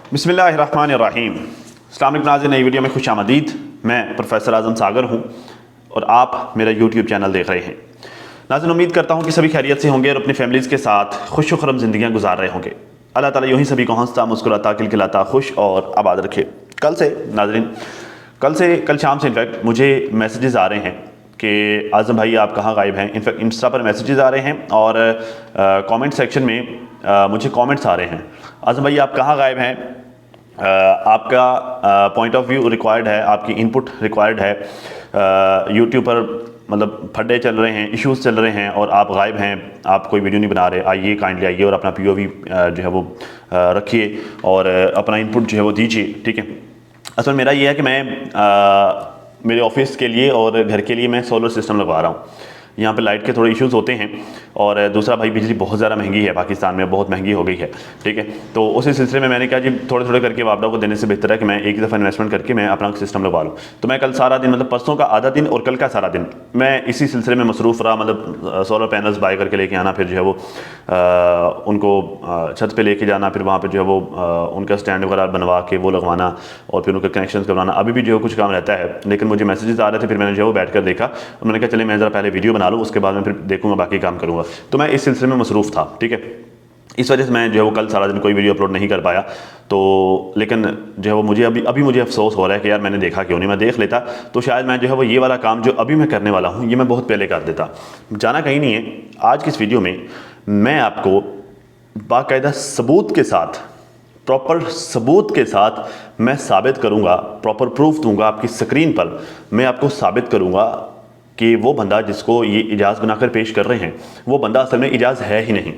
बिस्मिल्लाहिर्रहमानिर्रहीम। अस्सलाम वालेकुम नाज़रीन, नई वीडियो में खुश आमदीद। मैं प्रोफेसर आज़म सागर हूँ और आप मेरा यूट्यूब चैनल देख रहे हैं। नाज़रीन, उम्मीद करता हूँ कि सभी खैरियत से होंगे और अपनी फैमिलीज़ के साथ खुश खुरम ज़िंदगियाँ गुजार रहे होंगे। अल्लाह ताला यूँ ही सभी को हंसता मुस्कुराता खिलखिलाता खुश और आबाद रखे। कल शाम से इनफैक्ट मुझे मैसेजेस आ रहे हैं कि आज़म भाई आप कहाँ गायब हैं। इनफैक्ट इंस्टा पर मैसेजेस आ रहे हैं और कमेंट सेक्शन में मुझे कमेंट्स आ रहे हैं, आज़म भाई आप कहाँ गायब हैं, आपका पॉइंट ऑफ व्यू रिक्वायर्ड है, आपकी इनपुट रिक्वायर्ड है। यूट्यूब पर मतलब फड्डे चल रहे हैं, इश्यूज़ चल रहे हैं और आप गायब हैं, आप कोई वीडियो नहीं बना रहे। आइए काइंडली आइए और अपना POV जो है वो रखिए और अपना इनपुट जो है वो दीजिए। ठीक है, असल मेरा ये है कि मैं मेरे ऑफिस के लिए और घर के लिए मैं सोलर सिस्टम लगवा रहा हूँ। यहाँ पे लाइट के थोड़े इश्यूज़ होते हैं और दूसरा भाई बिजली बहुत ज़्यादा महंगी है, पाकिस्तान में बहुत महंगी हो गई है। ठीक है, तो उसी सिलसिले में मैंने कहा जी थोड़े थोड़े करके वापडा को देने से बेहतर है कि मैं एक ही दफ़ा इन्वेस्टमेंट करके मैं अपना सिस्टम लगवा लूँ। तो मैं कल सारा दिन मतलब परसों का आधा दिन और कल का सारा दिन मैं इसी सिलसिले में मसरूफ़ रहा। मतलब सोलर पैनल्स बाय करके लेके आना, फिर जो है वो उनको छत पर लेके जाना, फिर वहाँ पर जो है वो उनका स्टैंड वगैरह बनवा के वो लगवाना और फिर उनके कनेक्शन करवाना। अभी भी जो कुछ काम रहता है, लेकिन मुझे मैसेजेस आ रहे थे, फिर मैंने जो है वो बैठ कर देखा और मैंने कहा चले मैं ज़रा पहले वीडियो बना लूँ, उसके बाद मैं फिर देखूंगा बाकी काम करूंगा। तो मैं इस सिलसिले में मसरूफ़ था। ठीक है, इस वजह से मैं जो है वो कल सारा दिन कोई वीडियो अपलोड नहीं कर पाया। तो लेकिन जो है वो मुझे अभी मुझे अफसोस हो रहा है कि यार मैंने देखा क्यों नहीं। मैं देख लेता तो शायद मैं जो है वो ये वाला काम जो अभी मैं करने वाला हूँ ये मैं बहुत पहले कर देता। जाना कहीं नहीं है। आज की इस वीडियो में मैं आपको बाकायदा सबूत के साथ, प्रॉपर सबूत के साथ मैं साबित करूँगा, प्रॉपर प्रूफ दूंगा आपकी स्क्रीन पर। मैं आपको साबित करूँगा कि वो बंदा जिसको ये इजाज़ बनाकर पेश कर रहे हैं वो बंदा असल में इजाज़ है ही नहीं।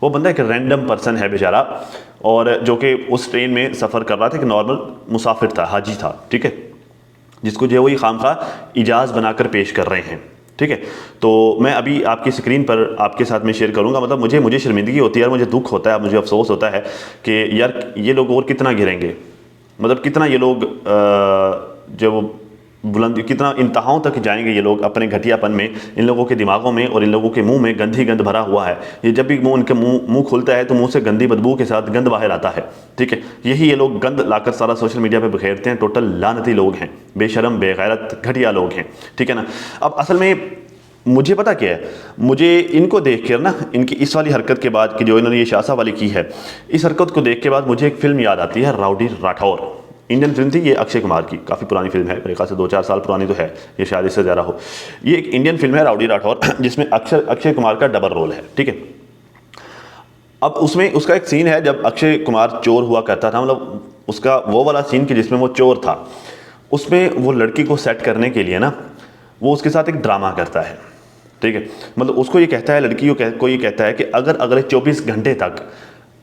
वो बंदा एक रैंडम पर्सन है बेचारा, और जो कि उस ट्रेन में सफ़र कर रहा था, एक नॉर्मल मुसाफिर था, हाजी था। ठीक है, जिसको जो है वो ये खामखा इजाज़ बनाकर पेश कर रहे हैं। ठीक है, तो मैं अभी आपकी स्क्रीन पर आपके साथ में शेयर करूंगा। मतलब मुझे शर्मिंदगी होती है यार, मुझे दुख होता है, मुझे अफसोस होता है कि यार ये लोग और कितना गिरेंगे, मतलब कितना ये लोग जो वो बुलंदी, कितना इंतहाओं तक जाएंगे ये लोग अपने घटियापन में। इन लोगों के दिमागों में और इन लोगों के मुंह में गंदी गंद भरा हुआ है। ये जब भी उनके मुंह खुलता है तो मुंह से गंदी बदबू के साथ गंद बाहर आता है। ठीक है, यही ये लोग गंद लाकर सारा सोशल मीडिया पे बिखेरते हैं। टोटल लानती लोग हैं, बेशरम बेगैरत घटिया लोग हैं। ठीक है ना। अब असल में मुझे पता क्या है, मुझे इनको देख कर ना, इनकी इस वाली हरकत के बाद कि जो इन्होंने ये शासा वाली की है, इस हरकत को देख के बाद मुझे एक फिल्म याद आती है, राउडी राठौर। इंडियन फिल्म थी ये, अक्षय कुमार की, काफ़ी पुरानी फिल्म है, मेरे ख्याल से 2-4 साल पुरानी तो है, ये शायद इससे ज़्यादा हो। ये एक इंडियन फिल्म है राउडी राठौर, जिसमें अक्षय कुमार का डबल रोल है। ठीक है, अब उसमें उसका एक सीन है जब अक्षय कुमार चोर हुआ करता था, मतलब उसका वो वाला सीन कि जिसमें वो चोर था, उसमें वो लड़की को सेट करने के लिए ना वो उसके साथ एक ड्रामा करता है। ठीक है, मतलब उसको ये कहता है, लड़की को ये कहता है कि अगर अगले 24 घंटे तक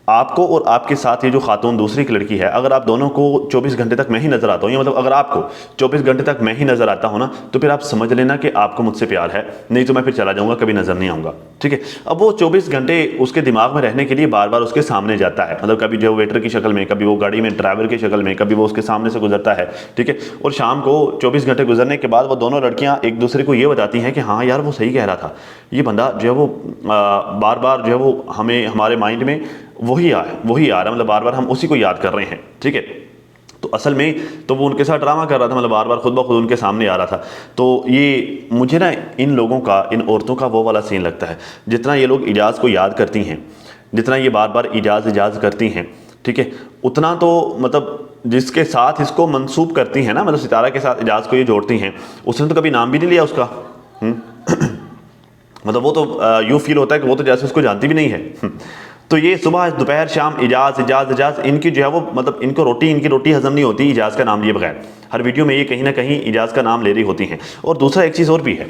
आपको और आपके साथ ये जो खातून दूसरी की लड़की है, अगर आप दोनों को 24 घंटे तक मैं ही नज़र आता हूँ, मतलब अगर आपको 24 घंटे तक मैं ही नज़र आता हूँ ना, तो फिर आप समझ लेना कि आपको मुझसे प्यार है, नहीं तो मैं फिर चला जाऊँगा, कभी नज़र नहीं आऊँगा। ठीक है, अब वो 24 घंटे उसके दिमाग में रहने के लिए बार बार उसके सामने जाता है, मतलब कभी जो वेटर की शक्ल में, कभी वो गाड़ी में ड्राइवर की शक्ल में, कभी वो उसके सामने से गुजरता है। ठीक है, और शाम को 24 घंटे गुजरने के बाद वो दोनों लड़कियाँ एक दूसरे को ये बताती हैं कि हाँ यार वो सही कह रहा था, ये बंदा जो है वो बार बार जो है वो हमें, हमारे माइंड में वही आ रहा है, मतलब बार बार हम उसी को याद कर रहे हैं। ठीक है, तो असल में तो वो उनके साथ ड्रामा कर रहा था, मतलब बार बार खुद ब खुद उनके सामने आ रहा था। तो ये मुझे ना इन लोगों का, इन औरतों का वो वाला सीन लगता है, जितना ये लोग इजाज़ को याद करती हैं, जितना ये बार बार इजाज़ करती हैं, ठीक है, उतना तो मतलब जिसके साथ इसको मंसूब करती हैं ना, मतलब सितारा के साथ इजाज़ को ये जोड़ती हैं, उसने तो कभी नाम भी नहीं लिया उसका। मतलब वो तो यूँ फील होता है कि वो तो जैसे उसको जानती भी नहीं है। तो ये सुबह दोपहर शाम इजाज़ इनकी जो है वो, मतलब इनकी रोटी हजम नहीं होती इजाज़ का नाम लिए बगैर। हर वीडियो में ये कहीं ना कहीं इजाज़ का नाम ले रही होती हैं। और दूसरा एक चीज़ और भी है,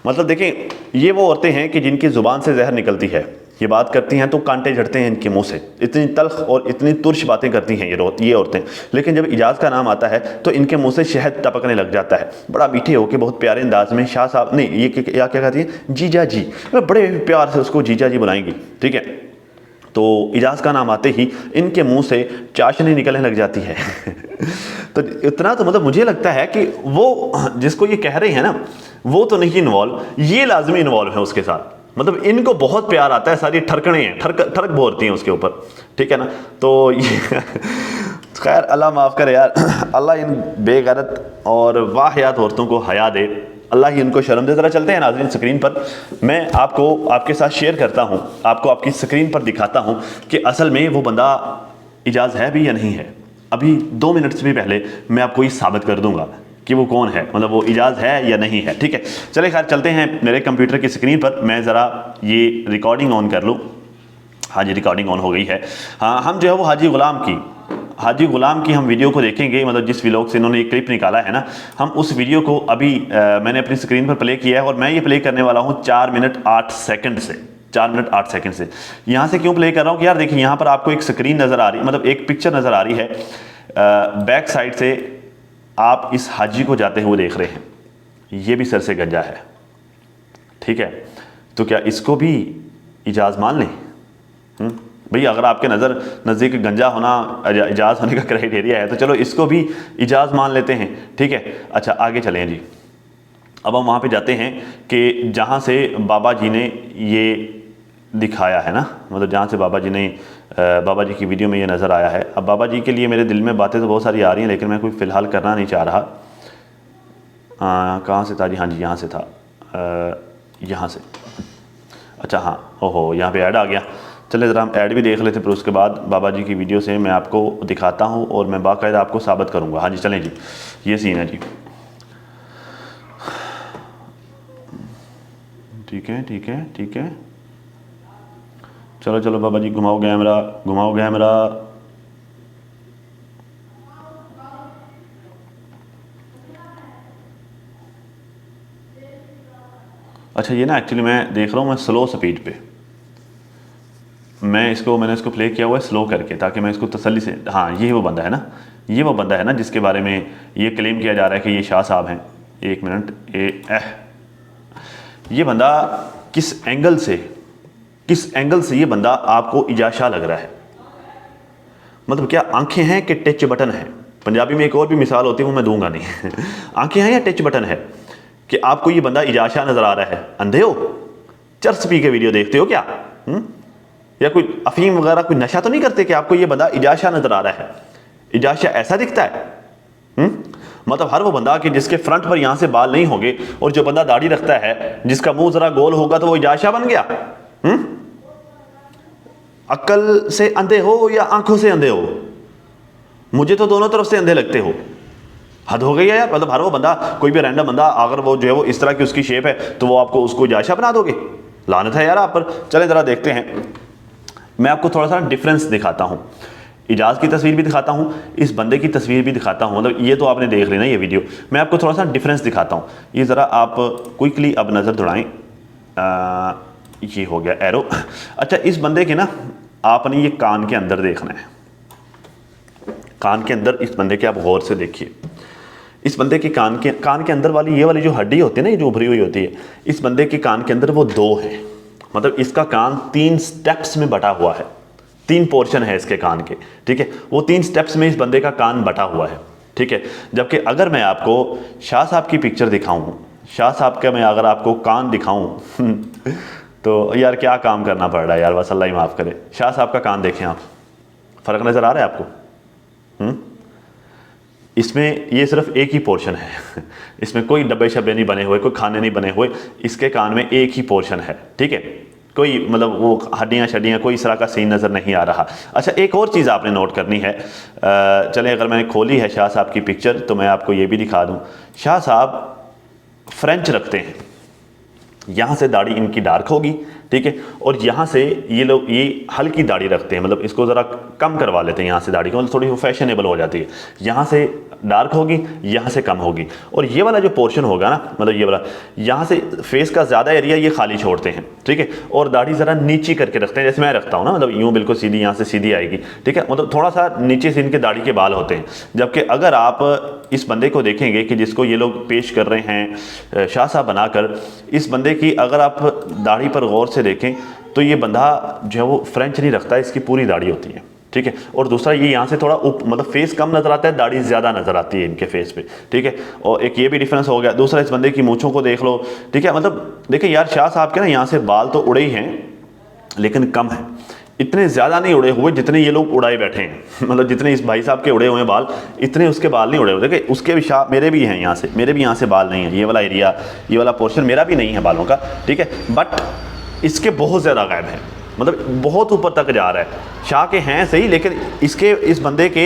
मतलब देखें, ये वो औरतें हैं कि जिनकी ज़ुबान से जहर निकलती है, ये बात करती हैं तो कांटे झड़ते हैं इनके मुंह से, इतनी तल्ख और इतनी तुर्श बातें करती हैं ये औरतें। लेकिन जब इजाज़ का नाम आता है तो इनके मुंह से शहद टपकने लग जाता है, बड़ा मीठे होकर बहुत प्यारे अंदाज में। शाह साहब नहीं, ये क्या कहती है, जीजा जी, बड़े प्यार से उसको जीजा जी बुलाएंगी। ठीक है, तो इजाज़ का नाम आते ही इनके मुंह से चाशनी निकलने लग जाती है। तो इतना तो मतलब मुझे लगता है कि वो जिसको ये कह रहे हैं ना, वो तो नहीं इन्वॉल्व, ये लाजमी इन्वॉल्व है उसके साथ। मतलब इनको बहुत प्यार आता है, सारी ठरकने हैं, ठरक बोलती हैं उसके ऊपर, ठीक है ना। तो ये खैर अल्लाह माफ़ करे यार, अल्लाह इन बेगैरत और वाहियात औरतों को हया दे, अल्लाह ही उनको शर्म दे। ज़रा चलते हैं नाज़रीन स्क्रीन पर, मैं आपको आपके साथ शेयर करता हूँ, आपको आपकी स्क्रीन पर दिखाता हूँ कि असल में वो बंदा इजाज़ है भी या नहीं है। अभी 2 मिनट से भी पहले मैं आपको ये साबित कर दूंगा कि वो कौन है, मतलब वो इजाज़ है या नहीं है, ठीक है। चले खैर चलते हैं मेरे कंप्यूटर की स्क्रीन पर, मैं ज़रा ये रिकॉर्डिंग ऑन कर लूँ। हाँ जी, रिकॉर्डिंग ऑन हो गई है। हाँ, हम जो है वो हाजी ग़ुलाम की हम वीडियो को देखेंगे, मतलब जिस व्लॉग से इन्होंने एक क्लिप निकाला है ना, हम उस वीडियो को अभी मैंने अपनी स्क्रीन पर प्ले किया है और मैं ये प्ले करने वाला हूँ 4 मिनट 8 सेकंड से। 4 मिनट 8 सेकंड से यहाँ से क्यों प्ले कर रहा हूँ कि यार देखिए यहाँ पर आपको एक स्क्रीन नज़र आ रही, मतलब एक पिक्चर नज़र आ रही है, बैक साइड से आप इस हाजी को जाते हुए देख रहे हैं, ये भी सर से गंजा है, ठीक है। तो क्या इसको भी इजाज़ मान लें? भैया अगर आपके नज़दीक गंजा होना इजाज़ होने का क्राइटेरिया है तो चलो इसको भी इजाज़ मान लेते हैं, ठीक है। अच्छा आगे चलें जी, अब हम वहाँ पे जाते हैं कि जहाँ से बाबा जी ने ये दिखाया है ना, मतलब जहाँ से बाबा जी की वीडियो में ये नज़र आया है। अब बाबा जी के लिए मेरे दिल में बातें तो बहुत सारी आ रही हैं, लेकिन मैं कोई फ़िलहाल करना नहीं चाह रहा। कहाँ से था जी? हाँ जी यहाँ से था, यहाँ से। अच्छा हाँ, ओहो यहाँ पे ऐड आ गया। चले ज़रा हम ऐड भी देख लेते, फिर उसके बाद बाबा जी की वीडियो से मैं आपको दिखाता हूँ और मैं बाकायदा आपको साबित करूँगा। हाँ जी चलें जी, ये सीन है जी, ठीक है ठीक है ठीक है। चलो चलो बाबा जी घुमाओ कैमरा, घुमाओ कैमरा। अच्छा ये ना एक्चुअली मैं देख रहा हूँ मैं स्लो स्पीड पे, मैंने इसको प्ले किया हुआ है स्लो करके, ताकि मैं इसको तसल्ली से, हाँ ये वो बंदा है ना, ये वो बंदा है ना जिसके बारे में ये क्लेम किया जा रहा है कि ये शाह साहब हैं। 1 मिनट, ये बंदा किस एंगल से ये बंदा आपको इजाज़ शाह लग रहा है? मतलब क्या आंखें हैं कि टच बटन है? पंजाबी में एक और भी मिसाल होती है वो मैं दूंगा नहीं आंखें हैं या टच बटन है कि आपको ये बंदा इजाज़ शाह नज़र आ रहा है? अंधे हो? चर्च पी के वीडियो देखते हो क्या? या कोई अफीम वगैरह कोई नशा तो नहीं करते कि आपको ये बंदा इजाज़ शाह नज़र आ रहा है? इजाज़ शाह ऐसा दिखता है? मतलब हर वो बंदा कि जिसके फ्रंट पर यहाँ से बाल नहीं होंगे और जो बंदा दाढ़ी रखता है, जिसका मुंह ज़रा गोल होगा, तो वो इजाज़ शाह बन गया? अक्ल से अंधे हो या आंखों से अंधे हो? मुझे तो दोनों तरफ से अंधे लगते हो। हद हो गई है यार। मतलब हर वो बंदा, कोई भी रैंडम बंदा अगर वो जो है वो इस तरह की उसकी शेप है तो वो आपको उसको इजाज़ शाह बना दोगे? लानत है यार आप पर। चले ज़रा देखते हैं, मैं आपको थोड़ा सा डिफरेंस दिखाता हूँ, इजाज़ की तस्वीर भी दिखाता हूँ, इस बंदे की तस्वीर भी दिखाता हूँ। मतलब ये तो आपने देख ली ना ये वीडियो, मैं आपको थोड़ा सा डिफरेंस दिखाता हूँ। ये ज़रा आप क्विकली अब नज़र दौड़ाएँ, ये हो गया एरो। अच्छा इस बंदे के ना आपने ये कान के अंदर देखना है, कान के अंदर इस बंदे के आप गौर से देखिए। इस बंदे के कान के अंदर वाली ये वाली जो हड्डी होती है ना, ये जो उभरी हुई होती है, इस बंदे के कान के अंदर वो 2 है। मतलब इसका कान 3 स्टेप्स में बटा हुआ है, 3 पोर्शन है इसके कान के, ठीक है। वो 3 स्टेप्स में इस बंदे का कान बटा हुआ है, ठीक है। जबकि अगर मैं आपको शाह साहब की पिक्चर दिखाऊं, शाह साहब का मैं अगर आपको कान दिखाऊं तो यार क्या काम करना पड़ रहा है यार, बस अल्लाह ही माफ़ करे। शाह साहब का कान देखें आप, फ़र्क नज़र आ रहा है आपको? इसमें ये सिर्फ एक ही पोर्शन है इसमें कोई डब्बे शब्बे नहीं बने हुए, कोई खाने नहीं बने हुए, इसके कान में एक ही पोर्शन है, ठीक है। कोई मतलब वो हड्डियाँ शड्डियाँ कोई इस तरह का सीन नज़र नहीं आ रहा। अच्छा एक और चीज़ आपने नोट करनी है, चलें अगर मैंने खोली है शाह साहब की पिक्चर तो मैं आपको ये भी दिखा दूँ। शाह साहब फ्रेंच रखते हैं, यहाँ से दाढ़ी इनकी डार्क होगी, ठीक है, और यहाँ से ये लोग ये हल्की दाढ़ी रखते हैं, मतलब इसको ज़रा कम करवा लेते हैं यहाँ से दाढ़ी को, मतलब थोड़ी फैशनेबल हो जाती है। यहाँ से डार्क होगी, यहाँ से कम होगी, और ये वाला जो पोर्शन होगा ना, मतलब ये वाला, यहाँ से फेस का ज़्यादा एरिया ये खाली छोड़ते हैं, ठीक है, और दाढ़ी ज़रा नीचे करके रखते हैं, जैसे मैं रखता हूँ ना, मतलब यूँ बिल्कुल सीधी, यहाँ से सीधी आएगी, ठीक है, मतलब थोड़ा सा नीचे से इनके दाढ़ी के बाल होते हैं। जबकि अगर आप इस बंदे को देखेंगे कि जिसको ये लोग पेश कर रहे हैं शाह साहब बनाकर, इस बंदे की अगर आप दाढ़ी पर गौर से देखें तो ये बंदा जो है वो फ्रेंच नहीं रखता, इसकी पूरी दाढ़ी होती है, ठीक है। और दूसरा ये यहाँ से थोड़ा मतलब फेस कम नजर आता है, दाढ़ी ज़्यादा नजर आती है इनके फेस पे, ठीक है। और एक ये भी डिफरेंस हो गया। दूसरा इस बंदे की मूंछों को देख लो, ठीक है। मतलब देखिए यार, शाह साहब के ना यहाँ से बाल तो उड़े ही हैं लेकिन कम है, इतने ज़्यादा नहीं उड़े हुए जितने ये लोग उड़ाए बैठे हैं। मतलब जितने इस भाई साहब के उड़े हुए हैं बाल, इतने उसके बाल नहीं उड़े हुए। देखिए उसके भी शाह, मेरे भी हैं यहाँ से, मेरे भी यहाँ से बाल नहीं है, ये वाला एरिया, ये वाला पोर्शन मेरा भी नहीं है बालों का, ठीक है। बट इसके बहुत ज़्यादा गायब है, मतलब बहुत ऊपर तक जा रहा है। शाह के हैं सही, लेकिन इसके, इस बंदे के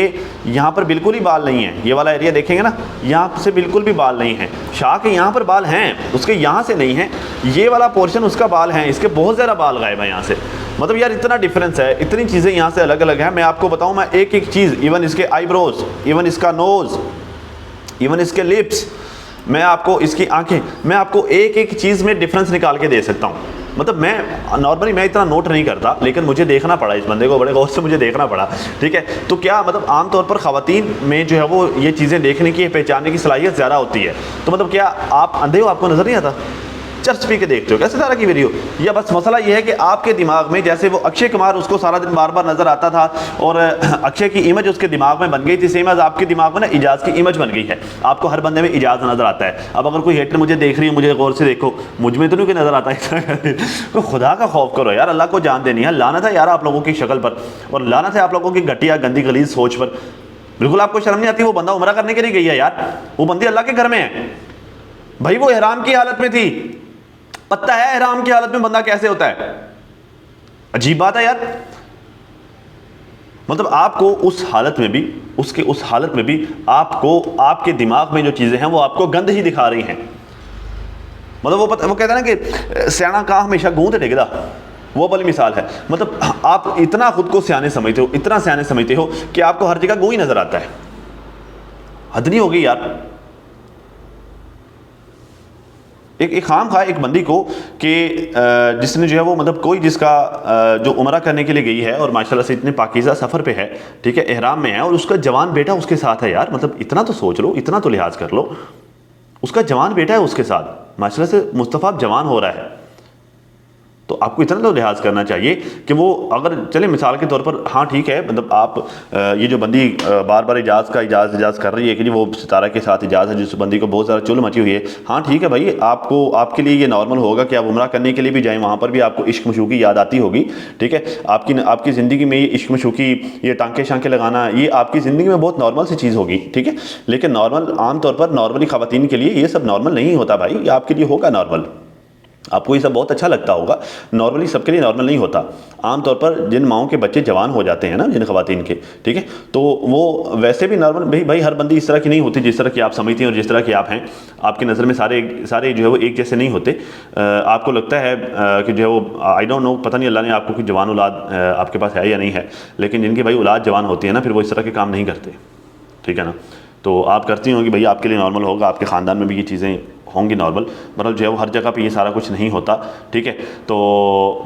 यहाँ पर बिल्कुल ही बाल नहीं है। ये वाला एरिया देखेंगे ना, यहाँ से बिल्कुल भी बाल नहीं है। शाह के यहाँ पर बाल हैं, उसके यहाँ से नहीं है। ये वाला पोर्शन उसका बाल है, इसके बहुत ज़्यादा बाल गायब है यहाँ से। मतलब यार इतना डिफरेंस है, इतनी चीज़ें यहाँ से अलग अलग हैं। मैं आपको बताऊँ, मैं एक एक चीज़, इवन इसके आईब्रोज, इवन इसका नोज़, इवन इसके लिप्स, मैं आपको इसकी आंखें, मैं आपको एक एक चीज़ में डिफरेंस निकाल के दे सकता हूँ। मतलब मैं नॉर्मली मैं इतना नोट नहीं करता, लेकिन मुझे देखना पड़ा इस बंदे को, बड़े गौर से मुझे देखना पड़ा, ठीक है। तो क्या मतलब आमतौर पर ख़वातीन में जो है वो ये चीज़ें देखने की, पहचानने की सलाहियत ज़्यादा होती है। तो मतलब क्या आप अंधे हो, आपको नज़र नहीं आता? चर्च पी के देखते हो कैसे सारा की वीडियो? या बस मसला ये है कि आपके दिमाग में, जैसे वो अक्षय कुमार उसको सारा दिन बार बार नजर आता था और अक्षय की इमेज उसके दिमाग में बन गई थी, सेम एज आपके दिमाग में ना इजाज़ की इमेज बन गई है। आपको हर बंदे में इजाज़ नजर आता है। अब अगर कोई हेटर मुझे देख रही है, मुझे गौर से देखो, मुझ में तो नहीं नजर आता है। तो खुदा का खौफ करो यार, अल्लाह को जान देनी है। लानत है यार आप लोगों की शक्ल पर, और लानत है आप लोगों की घटिया गंदी गलीज सोच पर। बिल्कुल आपको शर्म नहीं आती? वो बंदा उम्रा करने के लिए गई है यार, वो बंदी अल्लाह के घर में है भाई, वो ihram की हालत में थी। पता है ihram की हालत में बंदा कैसे होता है? अजीब बात है यार। मतलब आपको उस हालत में भी, उसके उस हालत में भी आपको, आपके दिमाग में जो चीजें हैं वो आपको गंद ही दिखा रही हैं। मतलब वो कहता है ना कि सियाना का हमेशा गूंद टेकदा, वो वाली मिसाल है। मतलब आप इतना खुद को सियाने समझते हो, इतना सियाने समझते हो कि आपको हर जगह गूं ही नजर आता है। हद नहीं हो गई यार। एक खाम खा एक बंदी को कि जिसने जो है वो, मतलब कोई जिसका जो उम्रा करने के लिए गई है और माशाल्लाह से इतने पाकीज़ा सफ़र पे है, ठीक है, ihram में है, और उसका जवान बेटा उसके साथ है यार। मतलब इतना तो सोच लो, इतना तो लिहाज कर लो, उसका जवान बेटा है उसके साथ, माशाल्लाह से मुस्तफ़ा जवान हो रहा है। तो आपको इतना तो लिहाज करना चाहिए कि वो, अगर चले मिसाल के तौर पर, हाँ ठीक है, मतलब आप ये जो बंदी बार बार इजाज़ कर रही है कि जी वो सितारा के साथ इजाज़ है, जिस बंदी को बहुत ज़्यादा चुल मची हुई है, हाँ ठीक है भाई, आपको, आपके लिए ये नॉर्मल होगा कि आप उम्रा करने के लिए भी जाएँ, वहाँ पर भी आपको इश्क मशूकी याद आती होगी, ठीक है। आपकी ज़िंदगी में ये इश्क मशूकी, ये टांके शांके लगाना, ये आपकी ज़िंदगी में बहुत नॉर्मल सी चीज़ होगी, ठीक है। लेकिन नॉर्मल, आमतौर पर नॉर्मली ख़वातीन के लिए ये सब नॉर्मल नहीं होता भाई, ये आपके लिए होगा नॉर्मल। आपको ये सब बहुत अच्छा लगता होगा, नॉर्मली सबके लिए नॉर्मल नहीं होता। आमतौर पर जिन माओं के बच्चे जवान हो जाते हैं ना, जिन ख़वातीन के, ठीक है, तो वो वैसे भी नॉर्मल, भाई हर बंदी इस तरह की नहीं होती जिस तरह की आप समझती हैं और जिस तरह की आप हैं। आपकी नज़र में सारे जो है वो एक जैसे नहीं होते। आपको लगता है कि जो है वो, आई डोंट नो, पता नहीं अल्लाह ने आपको कोई जवान औलाद आपके पास है या नहीं है, लेकिन जिनकी भाई औलाद जवान होती है ना, फिर वो इस तरह के काम नहीं करते, ठीक है ना। तो आप करती होंगी भाई, आपके लिए नॉर्मल होगा, आपके ख़ानदान में भी ये चीज़ें होंगी नॉर्मल, मतलब जो है वो हर जगह पे ये सारा कुछ नहीं होता, ठीक है। तो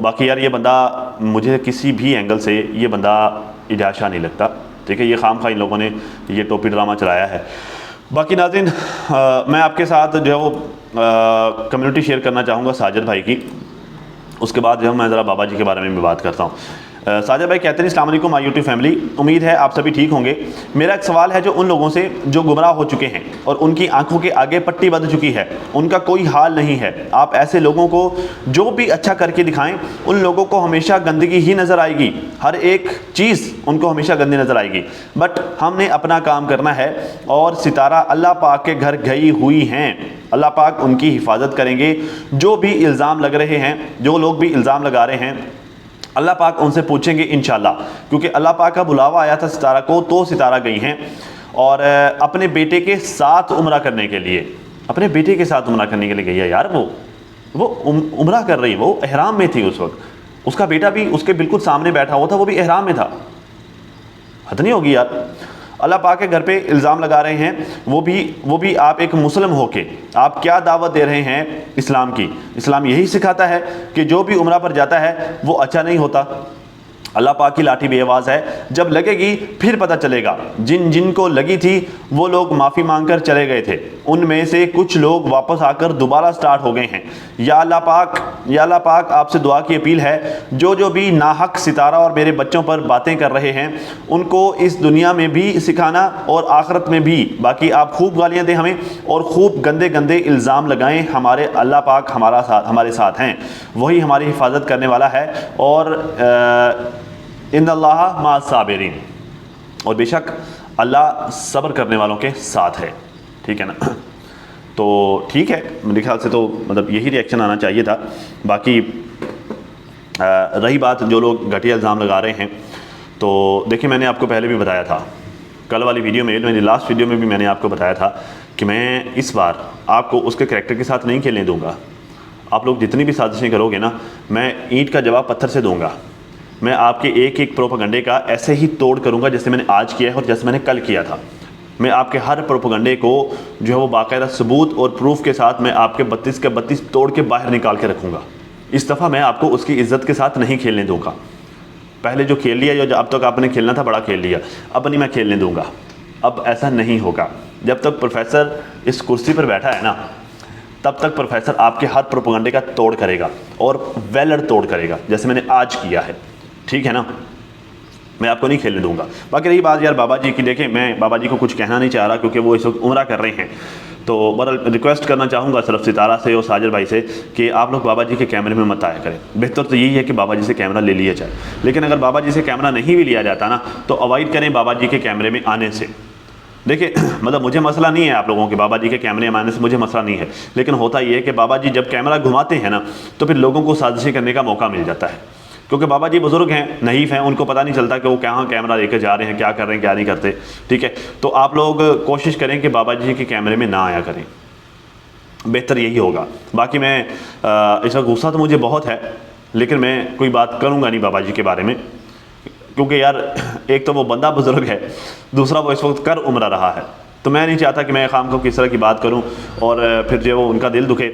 बाकी यार ये बंदा मुझे किसी भी एंगल से ये बंदा इजाशा नहीं लगता, ठीक है। ये खाम खा इन लोगों ने ये टोपी ड्रामा चलाया है। बाकी नाज़रीन, मैं आपके साथ जो है वो कम्युनिटी शेयर करना चाहूँगा साजिद भाई की, उसके बाद जो है मैं ज़रा बाबा जी के बारे में भी बात करता हूँ। साजिद भाई कहते हैं, अस्सलाम वालेकुम माय यूट्यूब फैमिली, उम्मीद है आप सभी ठीक होंगे। मेरा एक सवाल है जो उन लोगों से जो गुमराह हो चुके हैं और उनकी आंखों के आगे पट्टी बंध चुकी है, उनका कोई हाल नहीं है। आप ऐसे लोगों को जो भी अच्छा करके दिखाएं, उन लोगों को हमेशा गंदगी ही नज़र आएगी, हर एक चीज़ उनको हमेशा गंदी नज़र आएगी। बट हमने अपना काम करना है और सितारा अल्लाह पाक के घर गई हुई हैं, अल्लाह पाक उनकी हिफाजत करेंगे। जो भी इल्ज़ाम लग रहे हैं, जो लोग भी इल्ज़ाम लगा रहे हैं, अल्लाह पाक उनसे पूछेंगे इंशाल्लाह, क्योंकि अल्लाह पाक का बुलावा आया था सितारा को, तो सितारा गई हैं और अपने बेटे के साथ उम्रा करने के लिए, अपने बेटे के साथ उम्रा करने के लिए गई है यार। वो उम्रा कर रही, वो ihram में थी उस वक्त, उसका बेटा भी उसके बिल्कुल सामने बैठा हुआ था, वो भी ihram में था। हद नहीं होगी यार। अल्लाह पाक के घर पे इल्ज़ाम लगा रहे हैं, वो भी आप एक मुस्लिम होके आप क्या दावत दे रहे हैं इस्लाम की। इस्लाम यही सिखाता है कि जो भी उम्रा पर जाता है वो अच्छा नहीं होता, अल्लाह पाक की लाठी बेआवाज़ है, जब लगेगी फिर पता चलेगा। जिन जिन को लगी थी वो लोग माफ़ी मांगकर चले गए थे, उनमें से कुछ लोग वापस आकर दोबारा स्टार्ट हो गए हैं। या अल्लाह पाक आपसे दुआ की अपील है, जो जो भी नाहक सितारा और मेरे बच्चों पर बातें कर रहे हैं उनको इस दुनिया में भी सिखाना और आखिरत में भी। बाकी आप खूब गालियाँ दें हमें और खूब गंदे गंदे इल्ज़ाम लगाएं, हमारे अल्लाह पाक हमारे साथ हैं, वही हमारी हिफाजत करने वाला है। और इन्नल्लाह मअस साबिरीन, और बेशक अल्लाह सब्र करने वालों के साथ है। ठीक है ना? तो ठीक है, मेरे ख्याल से तो मतलब यही रिएक्शन आना चाहिए था। बाकी रही बात जो लोग घटिया इल्ज़ाम लगा रहे हैं, तो देखिए मैंने आपको पहले भी बताया था, कल वाली वीडियो में, मेरी लास्ट वीडियो में भी मैंने आपको बताया था कि मैं इस बार आपको उसके करैक्टर के साथ नहीं खेलने दूंगा। आप लोग जितनी भी साजिशें करोगे ना, मैं ईंट का जवाब पत्थर से दूंगा। मैं आपके एक एक प्रोपेगेंडे का ऐसे ही तोड़ करूंगा जैसे मैंने आज किया है और जैसे मैंने कल किया था। मैं आपके हर प्रोपेगेंडे को जो है वो बाकायदा सबूत और प्रूफ के साथ मैं आपके 32 के 32 तोड़ के बाहर निकाल के रखूँगा। इस दफ़ा मैं आपको उसकी इज़्ज़त के साथ नहीं खेलने दूँगा। पहले जो खेल लिया, जो अब तक आपने खेलना था बड़ा खेल लिया, अब नहीं मैं खेलने दूँगा। अब ऐसा नहीं होगा। जब तक प्रोफेसर इस कुर्सी पर बैठा है ना, तब तक प्रोफेसर आपके हर प्रोपेगेंडे का तोड़ करेगा और वेलर तोड़ करेगा, जैसे मैंने आज किया है। ठीक है ना? मैं आपको नहीं खेलने दूंगा। बाकी रही बात यार बाबा जी की, देखें मैं बाबा जी को कुछ कहना नहीं चाह रहा क्योंकि वो इस वक्त उम्रा कर रहे हैं। तो बहरहाल रिक्वेस्ट करना चाहूँगा सिर्फ सितारा से और साजिद भाई से कि आप लोग बाबा जी के कैमरे में मत आया करें। बेहतर तो यही है कि बाबा जी से कैमरा ले लिया जाए, लेकिन अगर बाबा जी से कैमरा नहीं भी लिया जाता ना, तो अवॉइड करें बाबा जी के कैमरे में आने से। देखिए मतलब मुझे मसला नहीं है आप लोगों के बाबा जी के कैमरे में आने से, मुझे मसला नहीं है, लेकिन होता ये है कि बाबा जी जब कैमरा घुमाते हैं ना, तो फिर लोगों को साजिशें करने का मौका मिल जाता है। क्योंकि बाबा जी बुज़ुर्ग हैं, नहीफ़ हैं, उनको पता नहीं चलता कि वो कहाँ कैमरा लेकर जा रहे हैं, क्या कर रहे हैं, क्या नहीं करते। ठीक है, तो आप लोग कोशिश करें कि बाबा जी के कैमरे में ना आया करें, बेहतर यही होगा। बाकी मैं इस वक्त गुस्सा तो मुझे बहुत है, लेकिन मैं कोई बात करूँगा नहीं बाबा जी के बारे में, क्योंकि यार एक तो वो बंदा बुज़ुर्ग है, दूसरा वो इस वक्त कर उम्र रहा है। तो मैं नहीं चाहता कि मैं खाम को किस तरह की बात करूँ और फिर जो वो उनका दिल दुखे,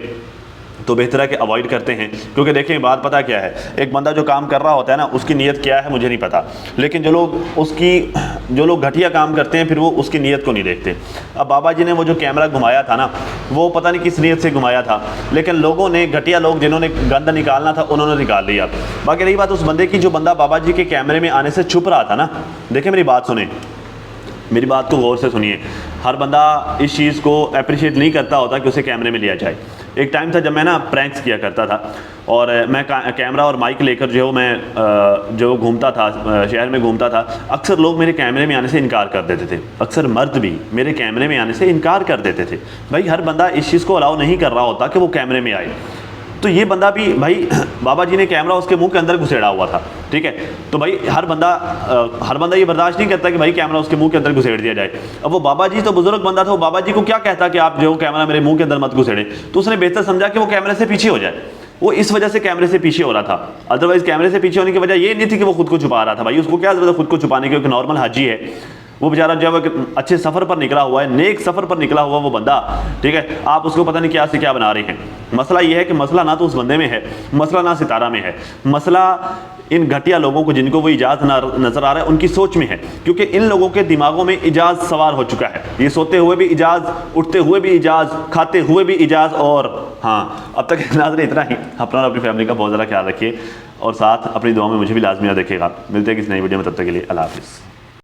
तो बेहतर है कि अवॉइड करते हैं। क्योंकि देखें बात पता क्या है, एक बंदा जो काम कर रहा होता है ना, उसकी नीयत क्या है मुझे नहीं पता, लेकिन जो लोग घटिया काम करते हैं फिर वो उसकी नीयत को नहीं देखते। अब बाबा जी ने वो जो कैमरा घुमाया था ना, वो पता नहीं किस नीयत से घुमाया था, लेकिन लोगों ने, घटिया लोग जिन्होंने गंदा निकालना था उन्होंने निकाल लिया। बाकी रही बात उस बंदे की, जो बंदा बाबा जी के कैमरे में आने से छुप रहा था ना, देखें मेरी बात सुने, मेरी बात को गौर से सुनिए। हर बंदा इस चीज़ को अप्रिशिएट नहीं करता होता कि उसे कैमरे में लिया जाए। एक टाइम था जब मैं ना प्रैंक्स किया करता था और मैं कैमरा और माइक लेकर जो मैं जो घूमता था, शहर में घूमता था। अक्सर लोग मेरे कैमरे में आने से इनकार कर देते थे, अक्सर मर्द भी मेरे कैमरे में आने से इनकार कर देते थे। भाई हर बंदा इस चीज़ को अलाउ नहीं कर रहा होता कि वो कैमरे में आए। तो ये बंदा भी, भाई बाबा जी ने कैमरा उसके मुंह के अंदर घुसेड़ा हुआ था। ठीक है, तो भाई हर बंदा ये बर्दाश्त नहीं करता कि भाई कैमरा उसके मुंह के अंदर घुसेड़ दिया जाए। अब वो बाबा जी तो बुजुर्ग बंदा था, वो बाबा जी को क्या कहता कि आप जो कैमरा मेरे मुंह के अंदर मत घुसेड़े, तो उसने बेहतर समझा कि वो कैमरे से पीछे हो जाए। वो इस वजह से कैमरे से पीछे हो रहा था, अदरवाइज कैमरे से पीछे होने की वजह ये नहीं थी कि वो खुद को छुपा रहा था। भाई उसको क्या जरूरत है खुद को छुपाने की, क्योंकि नॉर्मल हाजी है वो बेचारा, जब अच्छे सफ़र पर निकला हुआ है, नेक सफ़र पर निकला हुआ वो बंदा। ठीक है, आप उसको पता नहीं क्या से क्या बना रहे हैं। मसला ये है कि मसला ना तो उस बंदे में है, मसला ना सितारा में है, मसला इन घटिया लोगों को जिनको वो इजाज़ नज़र आ रहा है उनकी सोच में है। क्योंकि इन लोगों के दिमागों में इजाज़ सवार हो चुका है, ये सोते हुए भी इजाज़, उठते हुए भी इजाज़, खाते हुए भी इजाज़। और हाँ, अब तक नाज़रीन इतना ही। अपना और अपनी फैमिली का बहुत ज़्यादा ख्याल रखिए और साथ अपनी दुआ में मुझे भी लाजमी रखेगा। मिलते हैं किसी नई वीडियो में, तब तक के लिए अल्लाह हाफ़िज़।